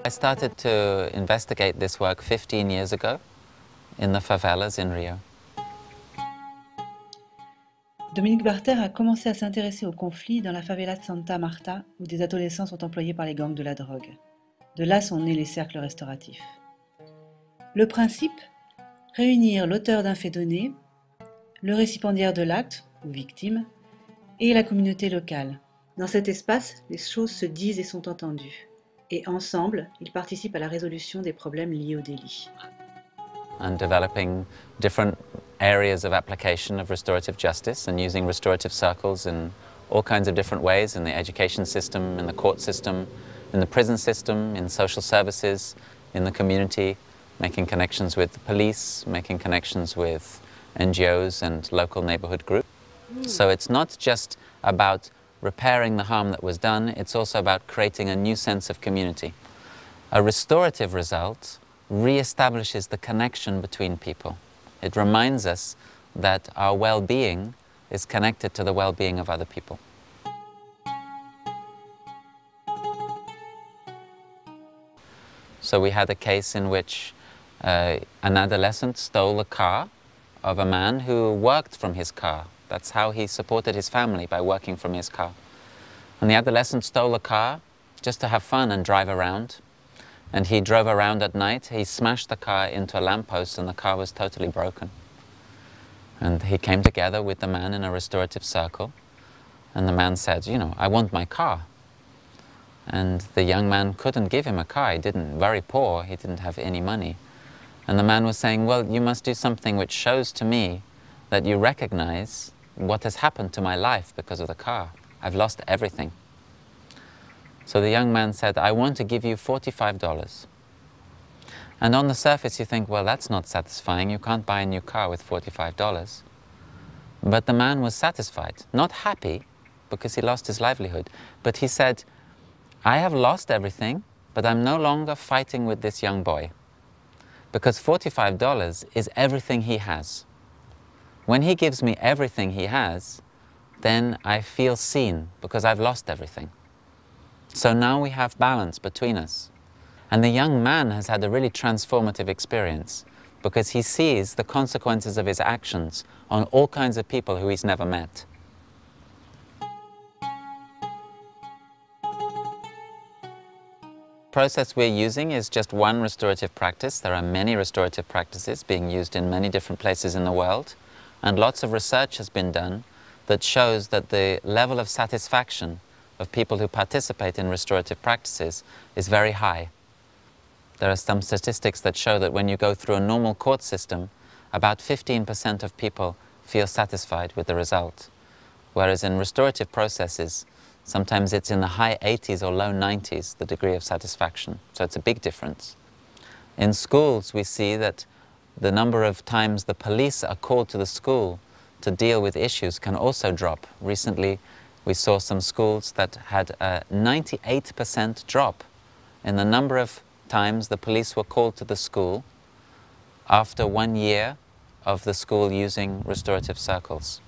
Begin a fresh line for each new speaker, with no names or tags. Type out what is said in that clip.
I started to investigate this work 15 years ago in the favelas in Rio.
Dominique Barter a commencé à s'intéresser aux conflits dans la favela de Santa Marta, où des adolescents sont employés par les gangs de la drogue. De là sont nés les cercles restauratifs. Le principe, réunir l'auteur d'un fait donné, le récipiendaire de l'acte, ou victime, et la communauté locale. Dans cet espace, les choses se disent et sont entendues. Et ensemble, ils participent à la résolution des problèmes liés au délit.
And developing different areas of application of restorative justice and using restorative circles in all kinds of different ways in the education system, in the court system, in the prison system, in social services, in the community, making connections with the police, making connections with NGOs and local neighborhood groups. So it's not just about repairing the harm that was done, it's also about creating a new sense of community. A restorative result re-establishes the connection between people. It reminds us that our well-being is connected to the well-being of other people. So we had a case in which an adolescent stole a car of a man who worked from his car. That's how he supported his family, by working from his car. And the adolescent stole a car just to have fun and drive around. And he drove around at night, he smashed the car into a lamppost and the car was totally broken. And he came together with the man in a restorative circle. And the man said, you know, I want my car. And the young man couldn't give him a car, very poor, he didn't have any money. And the man was saying, well, you must do something which shows to me that you recognize what has happened to my life because of the car. I've lost everything. So the young man said, I want to give you $45. And on the surface you think, well, that's not satisfying. You can't buy a new car with $45. But the man was satisfied, not happy because he lost his livelihood. But he said, I have lost everything, but I'm no longer fighting with this young boy. Because $45 is everything he has. When he gives me everything he has, then I feel seen because I've lost everything. So now we have balance between us. And the young man has had a really transformative experience because he sees the consequences of his actions on all kinds of people who he's never met. The process we're using is just one restorative practice. There are many restorative practices being used in many different places in the world. And lots of research has been done that shows that the level of satisfaction of people who participate in restorative practices is very high. There are some statistics that show that when you go through a normal court system, about 15% of people feel satisfied with the result. Whereas in restorative processes, sometimes it's in the high 80s or low 90s, the degree of satisfaction. So it's a big difference. In schools, we see that the number of times the police are called to the school to deal with issues can also drop. Recently, we saw some schools that had a 98% drop in the number of times the police were called to the school after 1 year of the school using restorative circles.